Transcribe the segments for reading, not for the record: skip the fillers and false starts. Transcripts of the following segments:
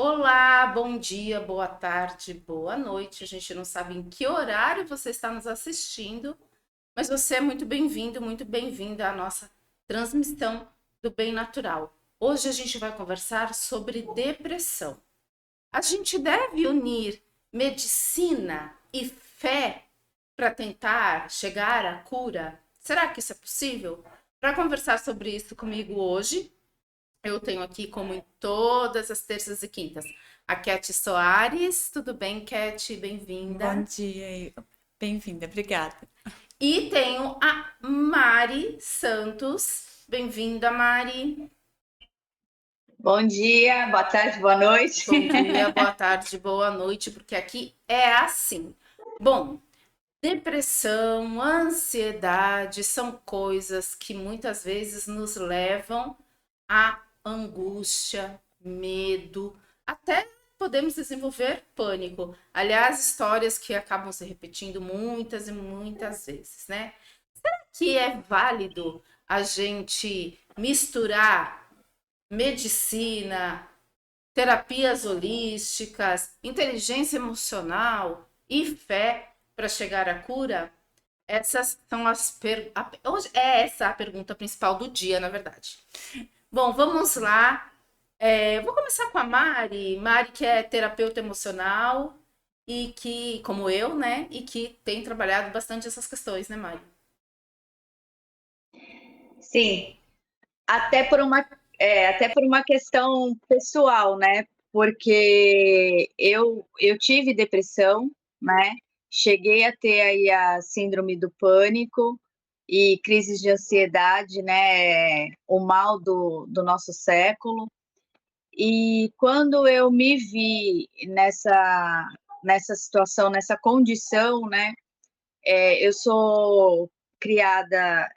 Olá, bom dia, boa tarde, boa noite. A gente não sabe em que horário você está nos assistindo, mas você é muito bem-vindo à nossa transmissão do Bem Natural. Hoje a gente vai conversar sobre depressão. A gente deve unir medicina e fé para tentar chegar à cura? Será que isso é possível? Para conversar sobre isso comigo hoje, eu tenho aqui, como em todas as terças e quintas, a Cat Soares. Tudo bem, Cat? Bom Bem-vinda. dia, bem-vinda, obrigada. E tenho a Mari Santos. Bem-vinda, Mari. Bom dia, boa tarde, boa noite. Bom dia, boa tarde, boa noite, porque aqui é assim. Bom, depressão, ansiedade são coisas que muitas vezes nos levam à angústia, medo, até podemos desenvolver pânico. Aliás, histórias que acabam se repetindo muitas e muitas vezes, né? Que é válido a gente misturar medicina, terapias holísticas, inteligência emocional e fé para chegar à cura? Essas são hoje é essa a pergunta principal do dia, na verdade. Bom, vamos lá. Vou começar com a Mari. Mari, que é terapeuta emocional e que, como eu, né, e que tem trabalhado bastante essas questões, né, Mari? Sim, até por uma questão pessoal, né? Porque eu tive depressão, né? Cheguei a ter aí a síndrome do pânico e crises de ansiedade, né? O mal do nosso século. E quando eu me vi nessa situação, nessa condição, né? Eu sou criada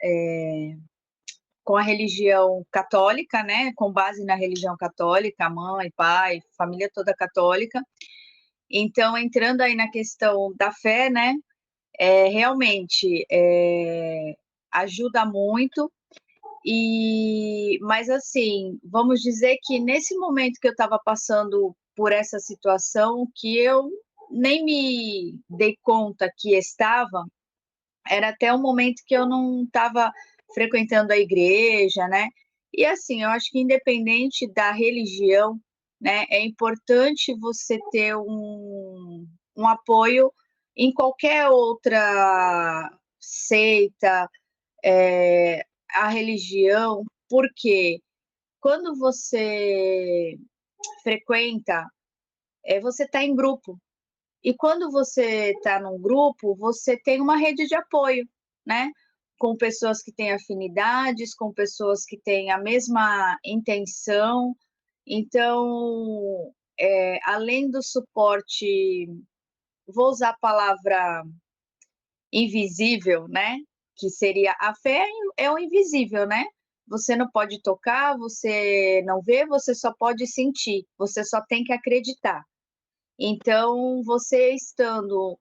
com a religião católica, né, com base na religião católica, mãe, pai, família toda católica. Então, entrando aí na questão da fé, né, realmente ajuda muito. Mas assim, vamos dizer que nesse momento que eu estava passando por essa situação, que eu nem me dei conta que estava, era até um momento que eu não estava frequentando a igreja, né? E assim, eu acho que independente da religião, né, é importante você ter um apoio em qualquer outra seita, a religião, porque quando você frequenta, você está em grupo. E quando você está num grupo, você tem uma rede de apoio, né? Com pessoas que têm afinidades, com pessoas que têm a mesma intenção. Então, além do suporte, vou usar a palavra invisível, né? Que seria a fé é o invisível, né? Você não pode tocar, você não vê, você só pode sentir, você só tem que acreditar. Então, você estando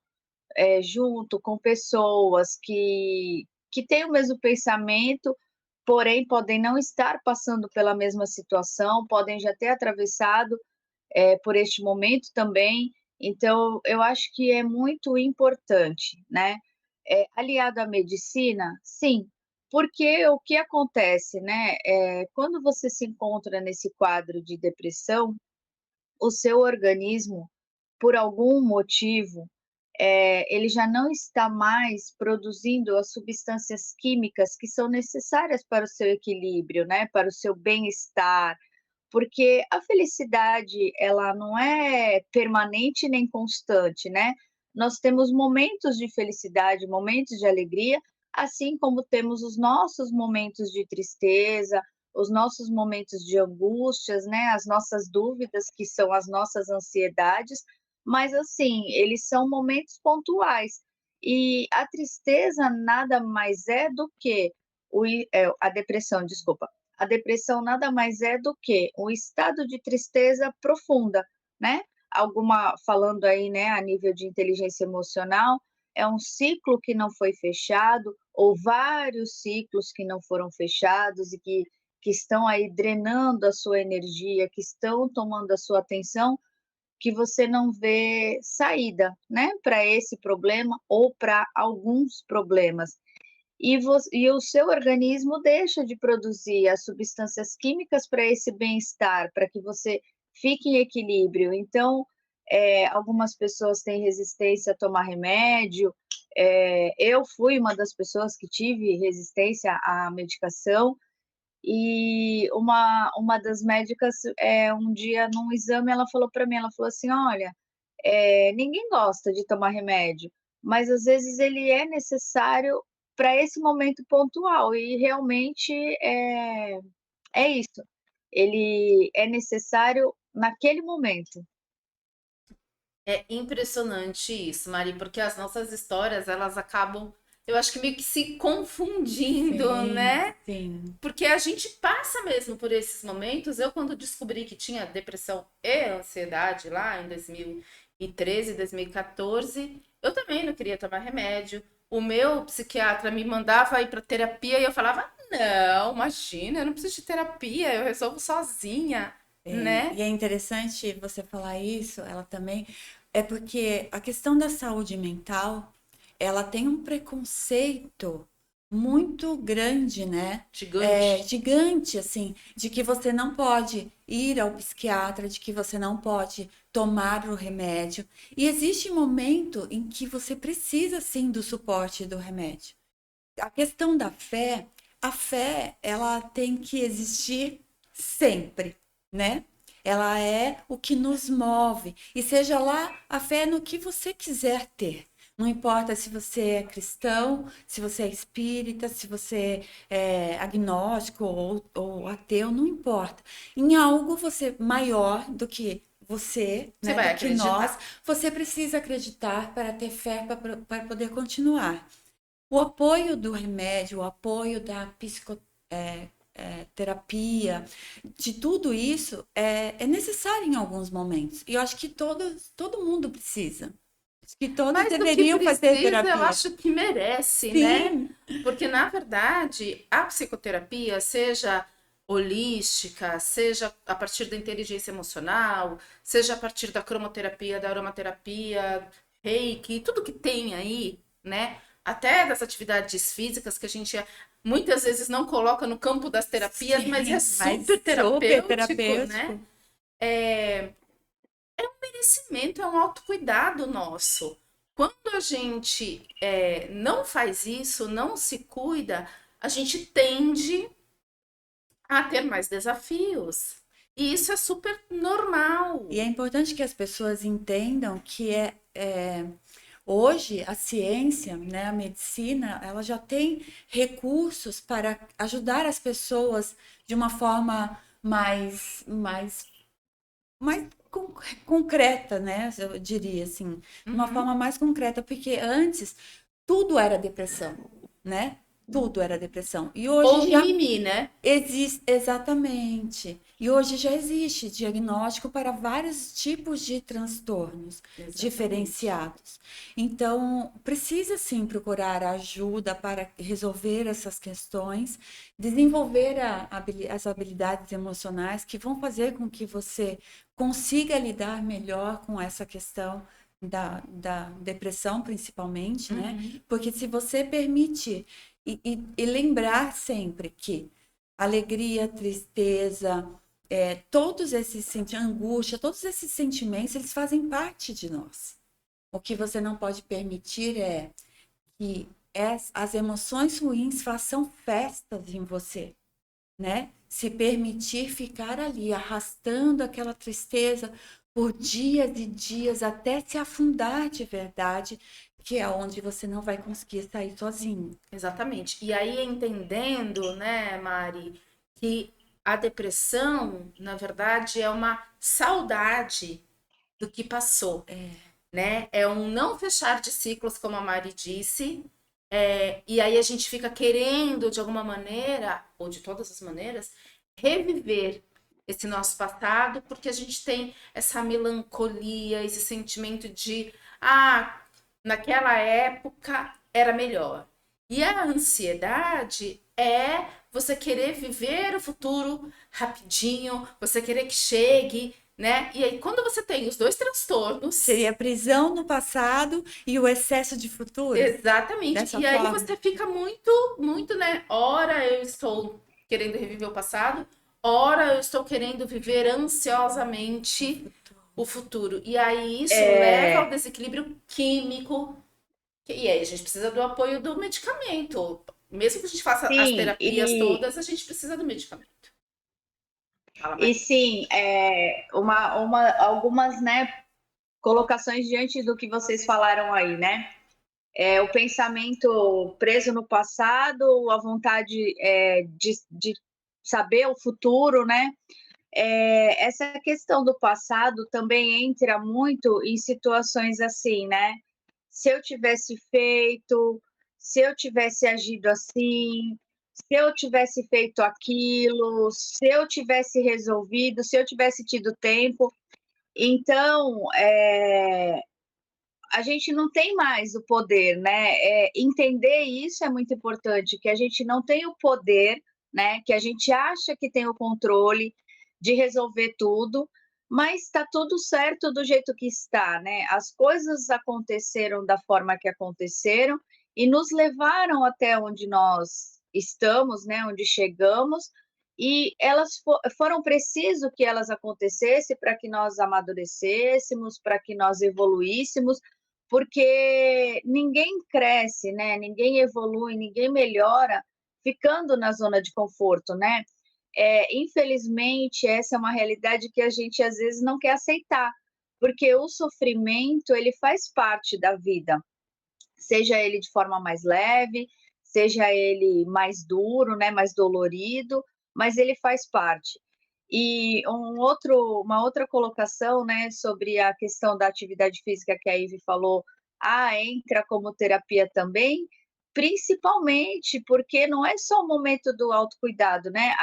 junto com pessoas que têm o mesmo pensamento, porém podem não estar passando pela mesma situação, podem já ter atravessado por este momento também. Então, eu acho que é muito importante, né? Aliado à medicina, sim, porque o que acontece, né? Quando você se encontra nesse quadro de depressão, o seu organismo, por algum motivo, ele já não está mais produzindo as substâncias químicas que são necessárias para o seu equilíbrio, né, para o seu bem-estar, porque a felicidade ela não é permanente nem constante, né? Nós temos momentos de felicidade, momentos de alegria, assim como temos os nossos momentos de tristeza, os nossos momentos de angústias, né? As nossas dúvidas, que são as nossas ansiedades, mas assim, eles são momentos pontuais. E a tristeza nada mais é do que a depressão, desculpa. A depressão nada mais é do que um estado de tristeza profunda, né? Falando aí, né, a nível de inteligência emocional, é um ciclo que não foi fechado, ou vários ciclos que não foram fechados e que estão aí drenando a sua energia, que estão tomando a sua atenção, que você não vê saída, né, para esse problema ou para alguns problemas. E o seu organismo deixa de produzir as substâncias químicas para esse bem-estar, para que você fique em equilíbrio. Então, algumas pessoas têm resistência a tomar remédio, eu fui uma das pessoas que tive resistência à medicação, e uma das médicas, um dia num exame, ela falou para mim, ela falou assim: "Olha, ninguém gosta de tomar remédio, mas às vezes ele é necessário para esse momento pontual", e realmente é isso, ele é necessário naquele momento. É impressionante isso, Mari, porque as nossas histórias, elas acabam, eu acho que meio que se confundindo, Sim, né? sim. Porque a gente passa mesmo por esses momentos. Eu, quando descobri que tinha depressão e ansiedade lá em 2013, 2014, eu também não queria tomar remédio. O meu psiquiatra me mandava ir para terapia e eu falava: não, imagina, eu não preciso de terapia, eu resolvo sozinha, E né? é interessante você falar isso, ela também, é porque a questão da saúde mental, ela tem um preconceito muito grande, né? É, Gigante. gigante, assim, de que você não pode ir ao psiquiatra, de que você não pode tomar o remédio. E existe momento em que você precisa, sim, do suporte do remédio. A questão da fé, a fé, ela tem que existir sempre, né? Ela é o que nos move. E seja lá a fé no que você quiser ter. Não importa se você é cristão, se você é espírita, se você é agnóstico ou ateu, não importa. Em algo você maior do que você, Você né, vai do que nós, acreditar. você precisa acreditar para ter fé para poder continuar. O apoio do remédio, o apoio da psicoterapia, de tudo isso é necessário em alguns momentos. E eu acho que todo mundo precisa. Acho que todos Mais do que deveriam fazer precisa, eu terapia. acho que merece, né? Sim, Porque, na verdade, a psicoterapia, seja holística, seja a partir da inteligência emocional, seja a partir da cromoterapia, da aromaterapia, reiki, tudo que tem aí, né? Até das atividades físicas que a gente muitas vezes não coloca no campo das terapias, mas é sim, super mas super terapêutico, né? terapêutico. Merecimento, é um autocuidado nosso. Quando a gente não faz isso, não se cuida, a gente tende a ter mais desafios. E isso é super E é normal. importante que as pessoas entendam que hoje a ciência, né, a medicina, ela já tem recursos para ajudar as pessoas de uma forma mais concreta, né? Eu diria assim, de uma Uhum. forma mais concreta, porque antes tudo era depressão, né? Tudo era depressão. E hoje Ou já mimimi, né? existe, exatamente. E hoje já existe diagnóstico para vários tipos de transtornos Exatamente. diferenciados. Então, precisa sim procurar ajuda para resolver essas questões, desenvolver as habilidades emocionais que vão fazer com que você consiga lidar melhor com essa questão da depressão, principalmente, né? Uhum. Porque se você permite e lembrar sempre que alegria, tristeza, todos esses sentimentos, angústia, todos esses sentimentos, eles fazem parte de nós. O que você não pode permitir é que as emoções ruins façam festas em você, né? Se permitir ficar ali arrastando aquela tristeza por dias e dias até se afundar de verdade, que é onde você não vai conseguir sair sozinho. Exatamente. E aí, entendendo, né, Mari, que a depressão, na verdade, é uma saudade do que passou, né? É um não fechar de ciclos, como a Mari disse, e aí a gente fica querendo, de alguma maneira, ou de todas as maneiras, reviver esse nosso passado, porque a gente tem essa melancolia, esse sentimento de, naquela época era melhor. E a ansiedade é você querer viver o futuro rapidinho, você querer que chegue, né? E aí, quando você tem os dois transtornos, Seria a prisão no passado e o excesso de futuro? exatamente, Dessa e aí forma? você fica muito, né? Ora eu estou querendo reviver o passado, ora eu estou querendo viver ansiosamente o futuro. E aí isso leva ao É, desequilíbrio químico. E aí a gente precisa do apoio do medicamento. Mesmo que a gente faça as sim, terapias todas, a gente precisa do medicamento. Fala, e Maria. sim, algumas, né, colocações diante do que vocês falaram aí, né? O pensamento preso no passado, a vontade de saber o futuro, né? Essa questão do passado também entra muito em situações assim, né? Se eu tivesse feito, se eu tivesse agido assim, se eu tivesse feito aquilo, se eu tivesse resolvido, se eu tivesse tido tempo. Então, a gente não tem mais o poder, né? Entender isso é muito importante, que a gente não tem o poder, né? Que a gente acha que tem o controle de resolver tudo, mas está tudo certo do jeito que está, né? As coisas aconteceram da forma que aconteceram e nos levaram até onde nós estamos, né? Onde chegamos. E elas foram preciso que elas acontecessem para que nós amadurecêssemos, para que nós evoluíssemos, porque ninguém cresce, né? Ninguém evolui, ninguém melhora ficando na zona de conforto, né? Infelizmente, essa é uma realidade que a gente às vezes não quer aceitar, porque o sofrimento ele faz parte da vida, seja ele de forma mais leve, seja ele mais duro, né? Mais dolorido, mas ele faz parte. E uma outra colocação, né, sobre a questão da atividade física que a Ivy falou, entra como terapia também, principalmente porque não é só o momento do autocuidado, né?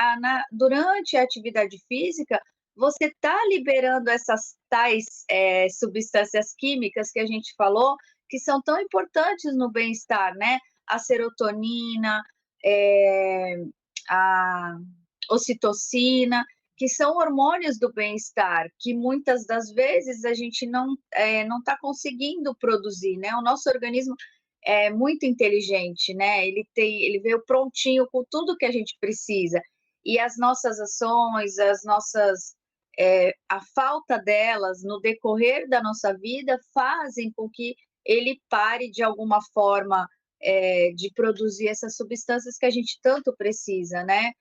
Durante a atividade física, você está liberando essas tais substâncias químicas que a gente falou, que são tão importantes no bem-estar, né? A serotonina, a ocitocina, que são hormônios do bem-estar, que muitas das vezes a gente não está conseguindo produzir, né? O nosso organismo é muito inteligente, né? Ele veio prontinho com tudo que a gente precisa. E as nossas ações, a falta delas no decorrer da nossa vida fazem com que ele pare de alguma forma de produzir essas substâncias que a gente tanto precisa, né?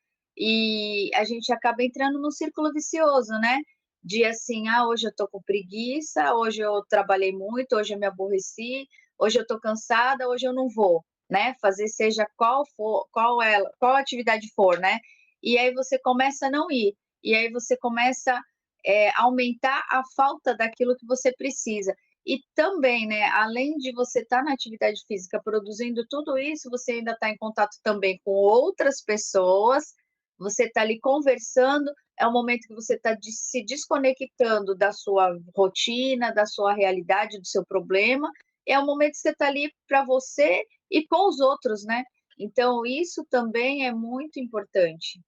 E a gente acaba entrando num círculo vicioso, né? De assim, hoje eu tô com preguiça, hoje eu trabalhei muito, hoje eu me aborreci, hoje eu tô cansada, hoje eu não vou, né? Fazer seja qual for, qual atividade for, né? E aí você começa a não ir, e aí você começa a aumentar a falta daquilo que você precisa. E também, né, além de você estar na atividade física produzindo tudo isso, você ainda está em contato também com outras pessoas, você está ali conversando, é um momento que você está se desconectando da sua rotina, da sua realidade, do seu problema, é um momento que você está ali para você e com os outros, né? Então, isso também é muito importante.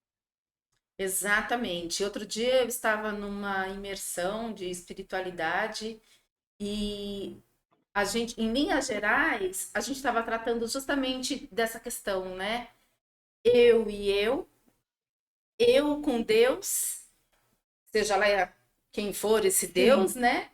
Exatamente. Outro dia eu estava numa imersão de espiritualidade e a gente, em linhas gerais, a gente estava tratando justamente dessa questão, né? Eu e eu com Deus, seja lá quem for esse Deus, Sim. né?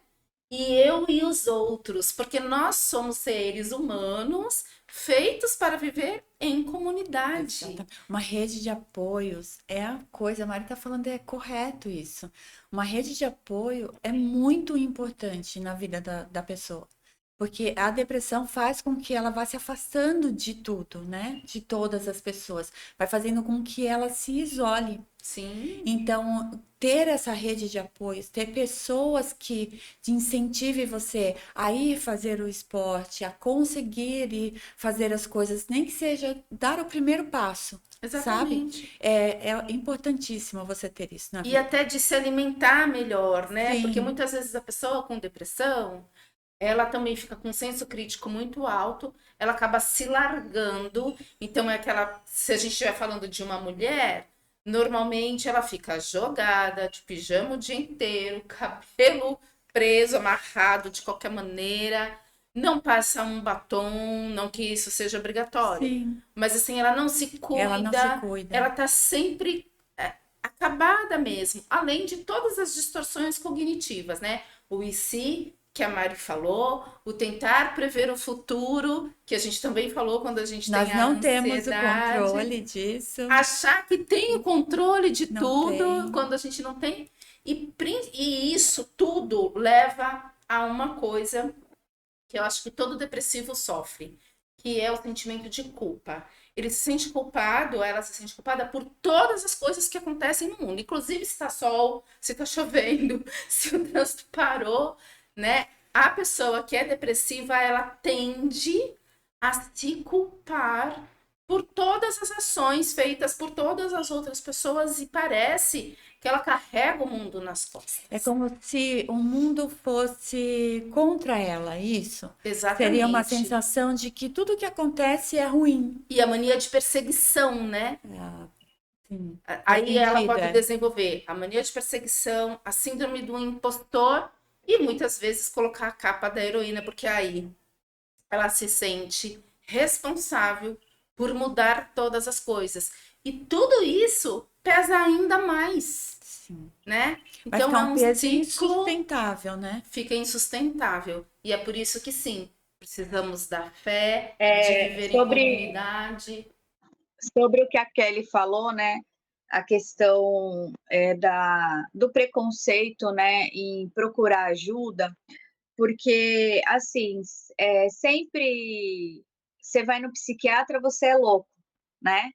E eu e os outros, porque nós somos seres humanos feitos para viver em comunidade. Exatamente. Uma rede de apoios é a coisa, a Mari está falando, é correto isso. Uma rede de apoio é muito importante na vida da pessoa, porque a depressão faz com que ela vá se afastando de tudo, né? De todas as pessoas, vai fazendo com que ela se isole. Sim, Então, ter essa rede de apoios, ter pessoas que te incentivem você a ir fazer o esporte, a conseguir ir fazer as coisas, nem que seja dar o primeiro passo, sabe? exatamente. É importantíssimo você ter isso na E vida. até de se alimentar melhor, né? Porque Sim, muitas vezes a pessoa com depressão, ela também fica com um senso crítico muito alto, ela acaba se largando. Então, é aquela. Se a gente estiver falando de uma mulher, normalmente ela fica jogada, de pijama o dia inteiro, cabelo preso, amarrado de qualquer maneira, não passa um batom, não que isso seja obrigatório, Sim, mas assim, ela não se ela não se cuida, cuida. ela tá sempre acabada mesmo, além de todas as distorções cognitivas, né? O e se, que a Mari falou, o tentar prever o futuro, que a gente também falou quando a gente tem Nós a não temos o ansiedade, controle disso, achar que tem o controle de não tudo tem. quando a gente não tem, e isso tudo leva a uma coisa que eu acho que todo depressivo sofre, que é o sentimento de culpa. Ele se sente culpado, ela se sente culpada por todas as coisas que acontecem no mundo, inclusive se está sol, se está chovendo, se o trânsito parou, né? A pessoa que é depressiva, ela tende a se culpar por todas as ações feitas por todas as outras pessoas e parece que ela carrega o mundo nas É costas. como se o mundo fosse contra ela, isso. Seria uma Exatamente. sensação de que tudo que acontece é ruim. E a mania de perseguição, né? Ah, sim, faz Aí ela sentido, pode é. desenvolver a mania de perseguição, a síndrome do impostor e muitas vezes colocar a capa da heroína, porque aí ela se sente responsável por mudar todas as coisas. E tudo isso pesa ainda mais, Sim. né? Vai Então ficar é um um peso ciclo, insustentável, né? fica insustentável. E é por isso que sim, precisamos da fé, de É, viver em sobre, comunidade. sobre o que a Kelly falou, né? A questão do preconceito, né, em procurar ajuda, porque, assim, sempre você vai no psiquiatra, você é louco, né?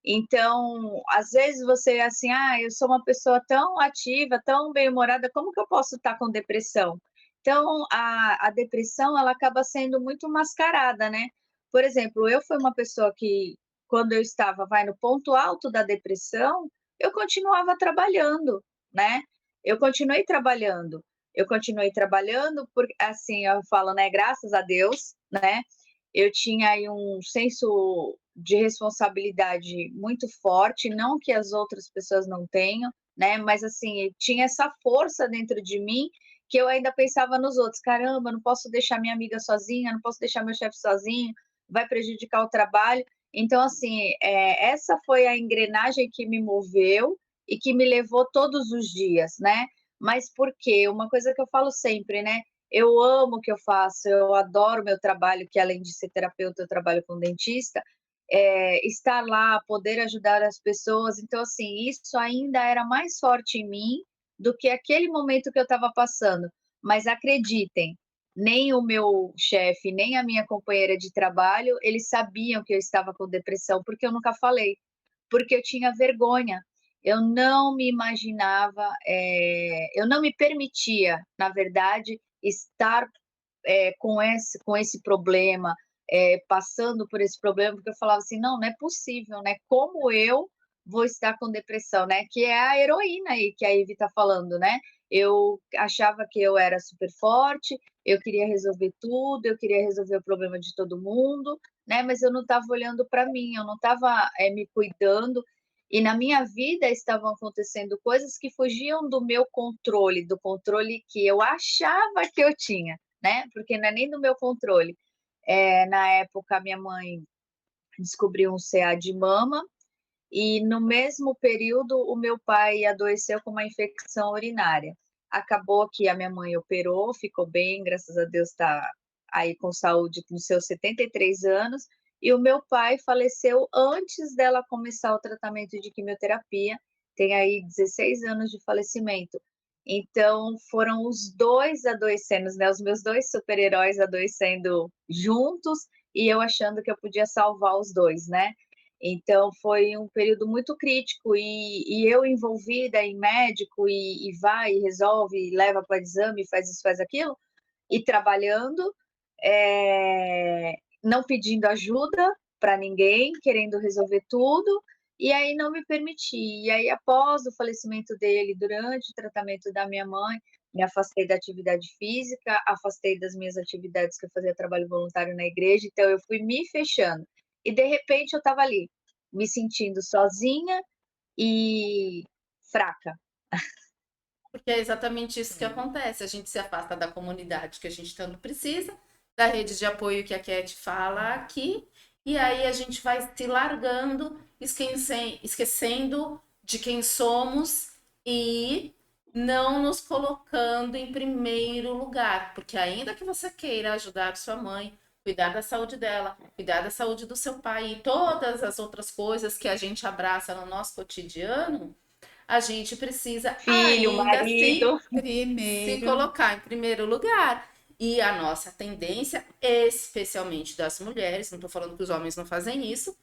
Então, às vezes você é assim, eu sou uma pessoa tão ativa, tão bem-humorada, como que eu posso estar com depressão? Então, a depressão, ela acaba sendo muito mascarada, né? Por exemplo, eu fui uma pessoa que, quando eu estava, no ponto alto da depressão, eu continuava trabalhando, né? Eu continuei trabalhando, porque, assim, eu falo, né, graças a Deus, né? Eu tinha aí um senso de responsabilidade muito forte, não que as outras pessoas não tenham, né? Mas assim, tinha essa força dentro de mim que eu ainda pensava nos outros. Caramba, não posso deixar minha amiga sozinha, não posso deixar meu chefe sozinho, vai prejudicar o trabalho. Então, assim, essa foi a engrenagem que me moveu e que me levou todos os dias, né? Mas por quê? Uma coisa que eu falo sempre, né? Eu amo o que eu faço, eu adoro o meu trabalho, que além de ser terapeuta, eu trabalho com dentista. Estar lá, poder ajudar as pessoas. Então, assim, isso ainda era mais forte em mim do que aquele momento que eu estava passando. Mas acreditem, nem o meu chefe, nem a minha companheira de trabalho, eles sabiam que eu estava com depressão, porque eu nunca falei, porque eu tinha vergonha. Eu não me imaginava, eu não me permitia, na verdade, estar com esse problema, passando por esse problema, porque eu falava assim, não, não é possível, né? Como eu vou estar com depressão, né? Que é a heroína aí que a Ivy está falando, né? Eu achava que eu era super forte, eu queria resolver tudo, eu queria resolver o problema de todo mundo, né? Mas eu não estava olhando para mim, eu não estava me cuidando. E na minha vida estavam acontecendo coisas que fugiam do controle que eu achava que eu tinha, né? Porque não é nem do meu controle. Na época, minha mãe descobriu um CA de mama e no mesmo período o meu pai adoeceu com uma infecção urinária. Acabou que a minha mãe operou, ficou bem, graças a Deus está aí com saúde com seus 73 anos, e o meu pai faleceu antes dela começar o tratamento de quimioterapia, tem aí 16 anos de falecimento. Então, foram os dois adoecendo, né? Os meus dois super-heróis adoecendo juntos e eu achando que eu podia salvar os dois, né? Então, foi um período muito crítico e eu envolvida em médico e vai, e resolve, e leva para exame, faz isso, faz aquilo, e trabalhando, não pedindo ajuda para ninguém, querendo resolver tudo, e aí não me permiti. E aí, após o falecimento dele, durante o tratamento da minha mãe, me afastei da atividade física, afastei das minhas atividades que eu fazia trabalho voluntário na igreja, então eu fui me fechando. E de repente eu estava ali, me sentindo sozinha e fraca. Porque é exatamente isso que acontece. A gente se afasta da comunidade que a gente tanto precisa, da rede de apoio que a Cat fala aqui, e aí a gente vai se largando, esquecendo de quem somos e não nos colocando em primeiro lugar. Porque ainda que você queira ajudar sua mãe, cuidar da saúde dela, cuidar da saúde do seu pai e todas as outras coisas que a gente abraça no nosso cotidiano, a gente precisa Filho, ainda assim marido. se Primeiro, colocar em primeiro lugar. E a nossa tendência, especialmente das mulheres, não estou falando que os homens não fazem isso,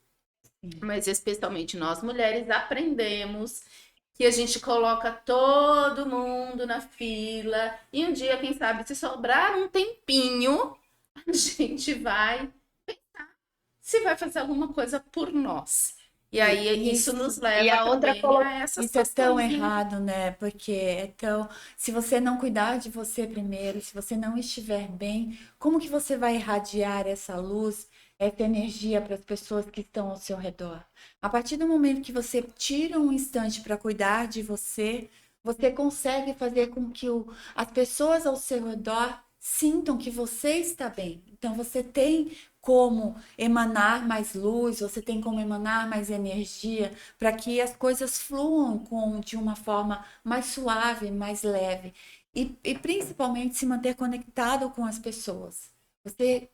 mas especialmente nós mulheres aprendemos que a gente coloca todo mundo na fila e um dia, quem sabe, se sobrar um tempinho, a gente vai se vai fazer alguma coisa por nós. E aí isso nos isso. E leva a outra também a coloca essas Isso é tão questões, né? errado, né? Porque é tão. Se você não cuidar de você primeiro, se você não estiver bem, como que você vai irradiar essa luz, essa energia para as pessoas que estão ao seu redor? A partir do momento que você tira um instante para cuidar de você, você consegue fazer com que as pessoas ao seu redor sintam que você está bem. Então você tem como emanar mais luz, você tem como emanar mais energia para que as coisas fluam de uma forma mais suave, mais leve. E principalmente se manter conectado com as pessoas.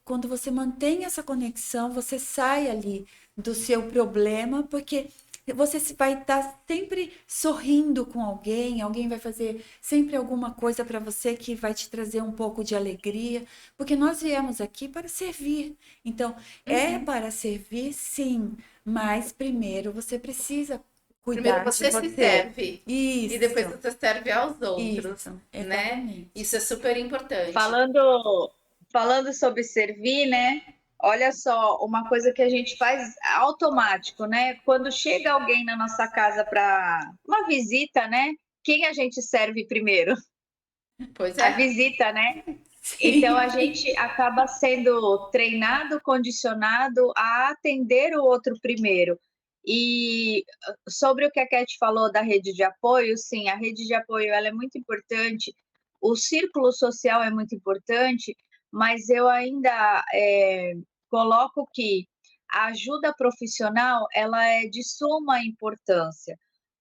Quando você mantém essa conexão, você sai ali do seu problema, porque você vai estar sempre sorrindo com alguém, alguém vai fazer sempre alguma coisa para você que vai te trazer um pouco de alegria, porque nós viemos aqui para servir. Então, é Uhum. para servir, sim, mas primeiro você precisa Primeiro cuidar de você se você. serve e depois Isso, você serve aos outros, isso, né? exatamente. Isso é super importante. falando sobre servir, né? Olha só, uma coisa que a gente faz automático, né? Quando chega alguém na nossa casa para uma visita, né? Quem a gente serve primeiro? Pois A é. visita, né? Então a Sim. gente acaba sendo treinado, condicionado a atender o outro primeiro. E sobre o que a Cat falou da rede de apoio, sim, a rede de apoio ela é muito importante, o círculo social é muito importante, mas eu ainda coloco que a ajuda profissional ela é de suma importância,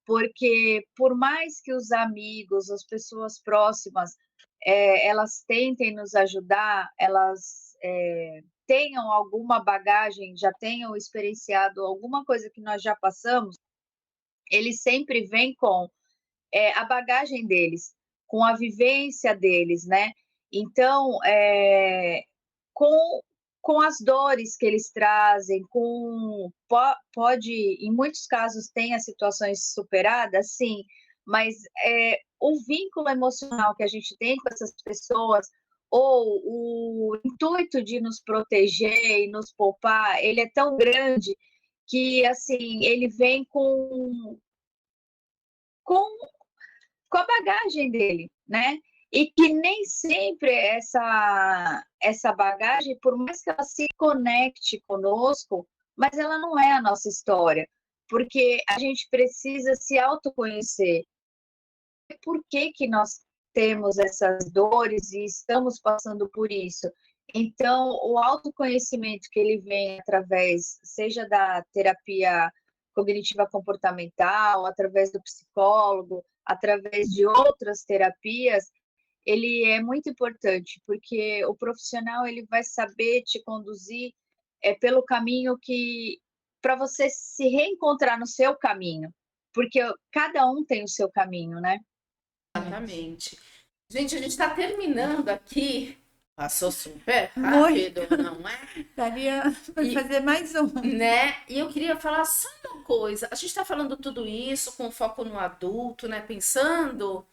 porque por mais que os amigos, as pessoas próximas elas tentem nos ajudar, elas tenham alguma bagagem, já tenham experienciado alguma coisa que nós já passamos, eles sempre vêm com a bagagem deles, com a vivência deles, né? Então, com, com as dores que eles trazem, pode, em muitos casos, tem as situações superadas, sim, mas o vínculo emocional que a gente tem com essas pessoas, ou o intuito de nos proteger e nos poupar, ele é tão grande que, assim, ele vem com com a bagagem dele, né? E que nem sempre essa bagagem, por mais que ela se conecte conosco, mas ela não é a nossa história, porque a gente precisa se autoconhecer. Por que que nós temos essas dores e estamos passando por isso? Então, o autoconhecimento que ele vem através, seja da terapia cognitiva comportamental, através do psicólogo, através de outras terapias, ele é muito importante, porque o profissional ele vai saber te conduzir pelo caminho que para você se reencontrar no seu caminho, porque cada um tem o seu caminho, né? Exatamente. Gente, a gente está terminando aqui. Passou super rápido, Muito. não é? Daria para E, fazer mais um. né? E eu queria falar só uma coisa. A gente está falando tudo isso com foco no adulto, né? Pensando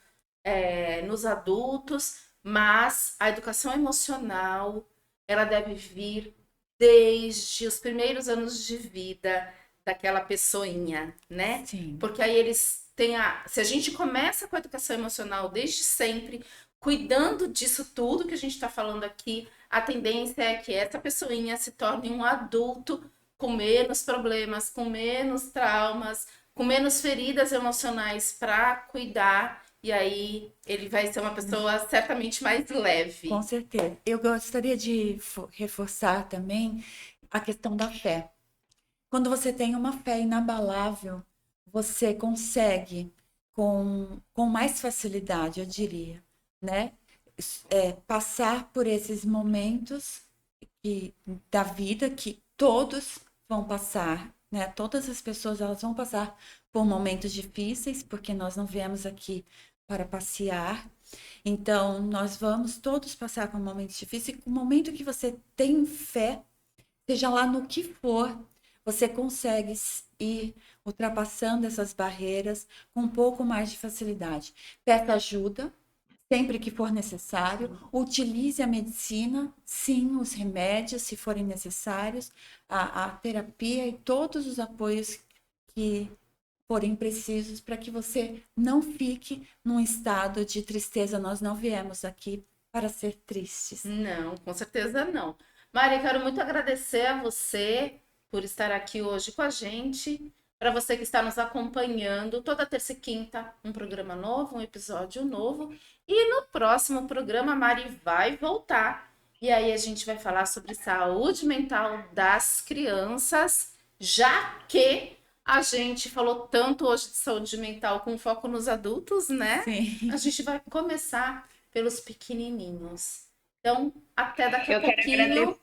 nos adultos, mas a educação emocional ela deve vir desde os primeiros anos de vida daquela pessoinha, né? Sim. Porque aí eles têm se a gente começa com a educação emocional desde sempre, cuidando disso tudo que a gente está falando aqui, a tendência é que essa pessoinha se torne um adulto com menos problemas, com menos traumas, com menos feridas emocionais para cuidar, e aí ele vai ser uma pessoa certamente mais leve. Com certeza. Eu gostaria de reforçar também a questão da fé. Quando você tem uma fé inabalável, você consegue com mais facilidade, eu diria, né? Passar por esses momentos da vida que todos vão passar, né? Todas as pessoas elas vão passar por momentos difíceis, porque nós não viemos aqui para passear. Então, nós vamos todos passar por momentos difíceis. O momento que você tem fé, seja lá no que for, você consegue ir ultrapassando essas barreiras com um pouco mais de facilidade. Peça ajuda sempre que for necessário. Utilize a medicina, sim, os remédios, se forem necessários, a terapia e todos os apoios que forem precisos para que você não fique num estado de tristeza. Nós não viemos aqui para ser tristes. Não, com certeza não. Mari, quero muito agradecer a você por estar aqui hoje com a gente. Para você que está nos acompanhando, toda terça e quinta, um programa novo, um episódio novo. E no próximo programa, a Mari vai voltar. E aí a gente vai falar sobre saúde mental das crianças, já que a gente falou tanto hoje de saúde mental com foco nos adultos, né? Sim. A gente vai começar pelos pequenininhos. Então, até daqui a pouquinho.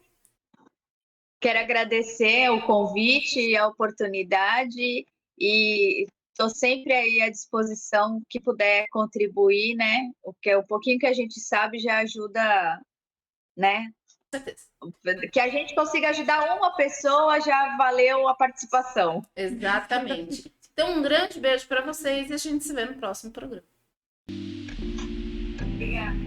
Quero agradecer o convite e a oportunidade e estou sempre aí à disposição que puder contribuir, né? Porque o pouquinho que a gente sabe já ajuda, né? Com certeza. Que a gente consiga ajudar uma pessoa já valeu a participação. Exatamente. Então, um grande beijo para vocês e a gente se vê no próximo programa. Obrigada.